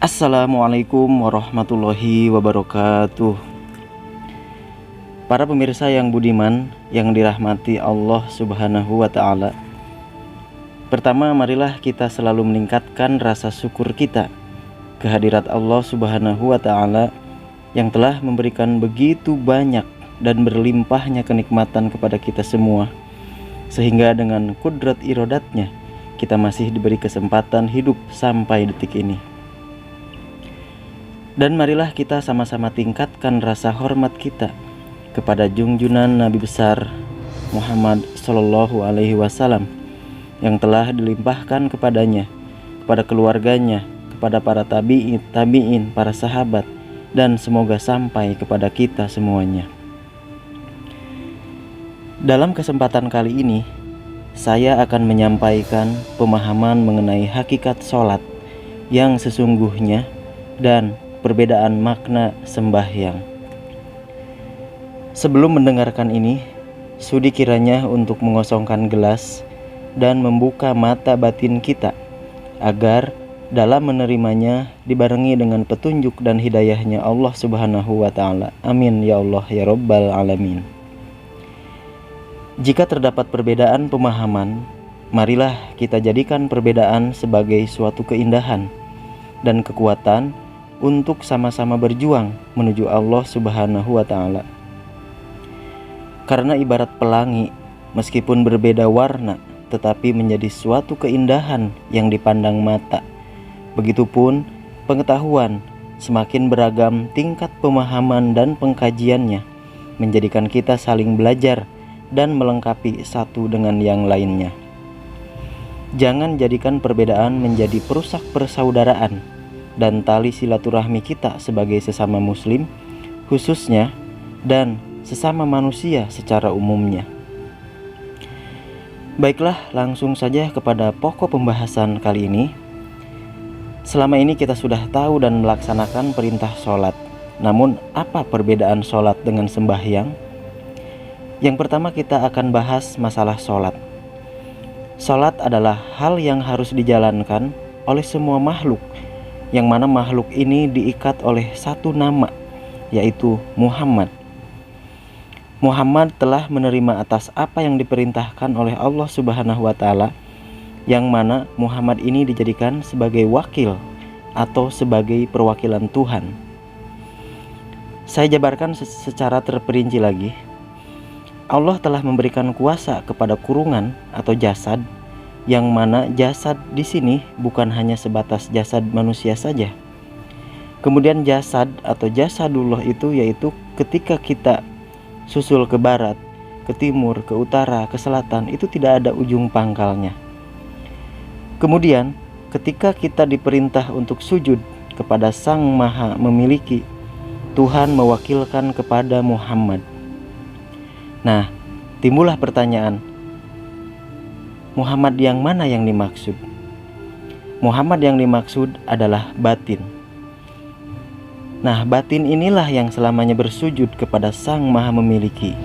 Assalamualaikum warahmatullahi wabarakatuh. Para pemirsa yang budiman, yang dirahmati Allah Subhanahu wa Ta'ala. Pertama, marilah kita selalu meningkatkan rasa syukur kita kehadirat Allah Subhanahu wa Ta'ala yang telah memberikan begitu banyak dan berlimpahnya kenikmatan kepada kita semua, sehingga dengan kudrat irodatnya kita masih diberi kesempatan hidup sampai detik ini. Dan marilah kita sama-sama tingkatkan rasa hormat kita kepada junjunan Nabi besar Muhammad Sallallahu Alaihi Wasallam yang telah dilimpahkan kepadanya, kepada keluarganya, kepada para tabi'in, para sahabat, dan semoga sampai kepada kita semuanya. Dalam kesempatan kali ini, saya akan menyampaikan pemahaman mengenai hakikat sholat yang sesungguhnya dan perbedaan makna sembahyang. Sebelum mendengarkan ini, sudi kiranya untuk mengosongkan gelas dan membuka mata batin kita agar dalam menerimanya dibarengi dengan petunjuk dan hidayahnya Allah Subhanahu wa Ta'ala. Amin ya Allah ya Rabbal Alamin. Jika terdapat perbedaan pemahaman, marilah kita jadikan perbedaan sebagai suatu keindahan dan kekuatan untuk sama-sama berjuang menuju Allah Subhanahu wa Ta'ala. Karena ibarat pelangi, meskipun berbeda warna, tetapi menjadi suatu keindahan yang dipandang mata. Begitupun pengetahuan, semakin beragam tingkat pemahaman dan pengkajiannya, menjadikan kita saling belajar dan melengkapi satu dengan yang lainnya. Jangan jadikan perbedaan menjadi perusak persaudaraan dan tali silaturahmi kita sebagai sesama muslim khususnya, dan sesama manusia secara umumnya. Baiklah, langsung saja kepada pokok pembahasan kali ini. Selama ini kita sudah tahu dan melaksanakan perintah sholat. Namun apa perbedaan sholat dengan sembahyang? Yang pertama kita akan bahas masalah sholat. Sholat adalah hal yang harus dijalankan oleh semua makhluk, yang mana makhluk ini diikat oleh satu nama, yaitu Muhammad. Muhammad telah menerima atas apa yang diperintahkan oleh Allah Subhanahu wa Ta'ala, yang mana Muhammad ini dijadikan sebagai wakil atau sebagai perwakilan Tuhan. Saya jabarkan secara terperinci lagi. Allah telah memberikan kuasa kepada kurungan atau jasad, yang mana jasad di sini bukan hanya sebatas jasad manusia saja. Kemudian jasad atau jasadullah itu yaitu ketika kita susul ke barat, ke timur, ke utara, ke selatan, itu tidak ada ujung pangkalnya. Kemudian ketika kita diperintah untuk sujud kepada Sang Maha Memiliki, Tuhan mewakilkan kepada Muhammad. Nah, timbullah pertanyaan, Muhammad yang mana yang dimaksud? Muhammad yang dimaksud adalah batin. Nah, batin inilah yang selamanya bersujud kepada Sang Maha Memiliki.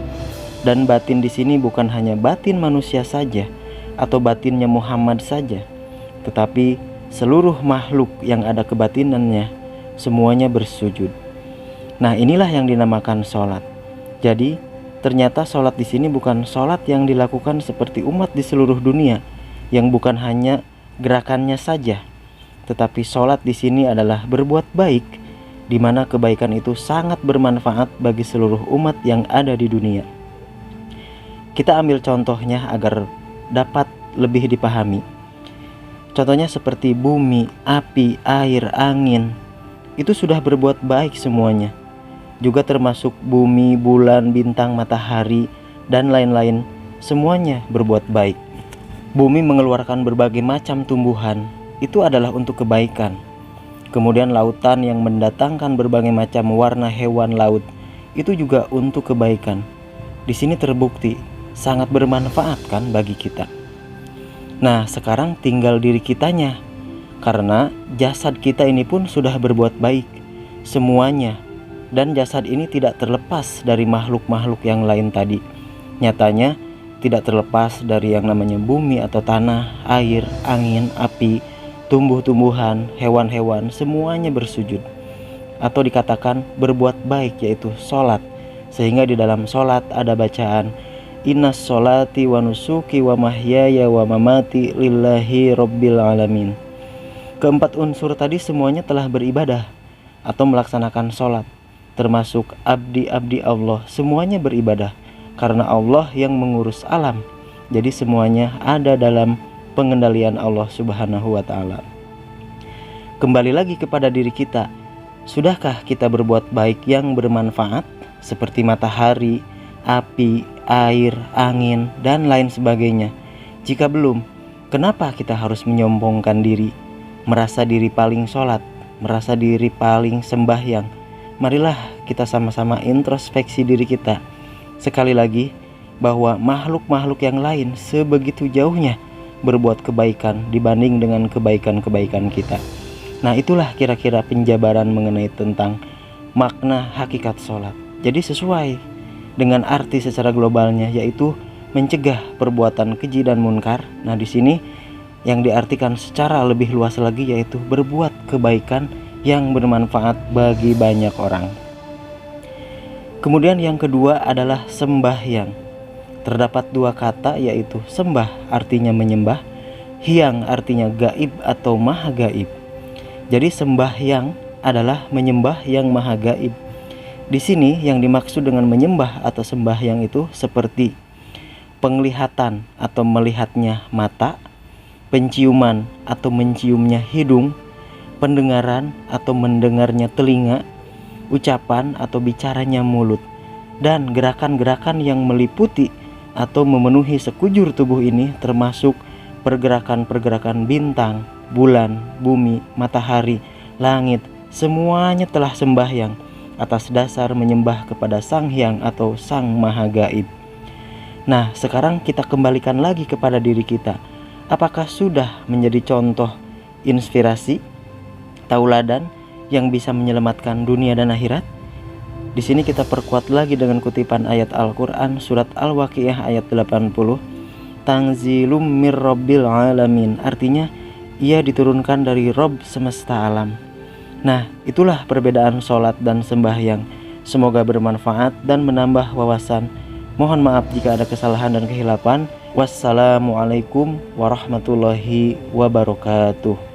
Dan batin di sini bukan hanya batin manusia saja atau batinnya Muhammad saja, tetapi seluruh makhluk yang ada kebatinannya semuanya bersujud. Nah, inilah yang dinamakan sholat. Jadi ternyata sholat di sini bukan sholat yang dilakukan seperti umat di seluruh dunia, yang bukan hanya gerakannya saja, tetapi sholat di sini adalah berbuat baik, di mana kebaikan itu sangat bermanfaat bagi seluruh umat yang ada di dunia. Kita ambil contohnya agar dapat lebih dipahami. Contohnya seperti bumi, api, air, angin, itu sudah berbuat baik semuanya. Juga termasuk bumi, bulan, bintang, matahari, dan lain-lain, semuanya berbuat baik. Bumi mengeluarkan berbagai macam tumbuhan, itu adalah untuk kebaikan. Kemudian lautan yang mendatangkan berbagai macam warna hewan laut, itu juga untuk kebaikan. Di sini terbukti sangat bermanfaat kan bagi kita. Nah, sekarang tinggal diri kitanya, karena jasad kita ini pun sudah berbuat baik semuanya. Dan jasad ini tidak terlepas dari makhluk-makhluk yang lain tadi. Nyatanya tidak terlepas dari yang namanya bumi atau tanah, air, angin, api, tumbuh-tumbuhan, hewan-hewan, semuanya bersujud. Atau dikatakan berbuat baik, yaitu sholat. Sehingga di dalam sholat ada bacaan Innas sholati wa nusuki wa mahyaya wa mamati lillahi rabbil alamin. Keempat unsur tadi semuanya telah beribadah atau melaksanakan sholat, termasuk abdi-abdi Allah, semuanya beribadah karena Allah yang mengurus alam. Jadi semuanya ada dalam pengendalian Allah Subhanahu wa ta'ala. Kembali lagi kepada diri kita, sudahkah kita berbuat baik yang bermanfaat seperti matahari, api, air, angin, dan lain sebagainya? Jika belum, kenapa kita harus menyombongkan diri, merasa diri paling sholat, merasa diri paling sembahyang? Marilah kita sama-sama introspeksi diri kita sekali lagi, bahwa makhluk-makhluk yang lain sebegitu jauhnya berbuat kebaikan dibanding dengan kebaikan-kebaikan kita. Nah, itulah kira-kira penjabaran mengenai tentang makna hakikat sholat. Jadi sesuai dengan arti secara globalnya, yaitu mencegah perbuatan keji dan munkar. Nah, di sini yang diartikan secara lebih luas lagi yaitu berbuat kebaikan yang bermanfaat bagi banyak orang. Kemudian yang kedua adalah sembahyang. Terdapat dua kata, yaitu sembah artinya menyembah, hyang artinya gaib atau maha gaib. Jadi sembahyang adalah menyembah yang maha gaib. Di sini yang dimaksud dengan menyembah atau sembahyang itu seperti penglihatan atau melihatnya mata, penciuman atau menciumnya hidung, pendengaran atau mendengarnya telinga, ucapan atau bicaranya mulut, dan gerakan-gerakan yang meliputi atau memenuhi sekujur tubuh ini, termasuk pergerakan-pergerakan bintang, bulan, bumi, matahari, langit, semuanya telah sembahyang atas dasar menyembah kepada Sang Hyang atau Sang Maha Gaib. Nah, sekarang kita kembalikan lagi kepada diri kita. Apakah sudah menjadi contoh, inspirasi, tauladan yang bisa menyelamatkan dunia dan akhirat? Di sini kita perkuat lagi dengan kutipan ayat Al-Quran surat Al-Waqiah ayat 80. Tanzilum mir rabbil alamin, artinya ia diturunkan dari Rob semesta alam. Nah, itulah perbedaan sholat dan sembahyang. Semoga bermanfaat dan menambah wawasan. Mohon maaf jika ada kesalahan dan kehilapan. Wassalamualaikum warahmatullahi wabarakatuh.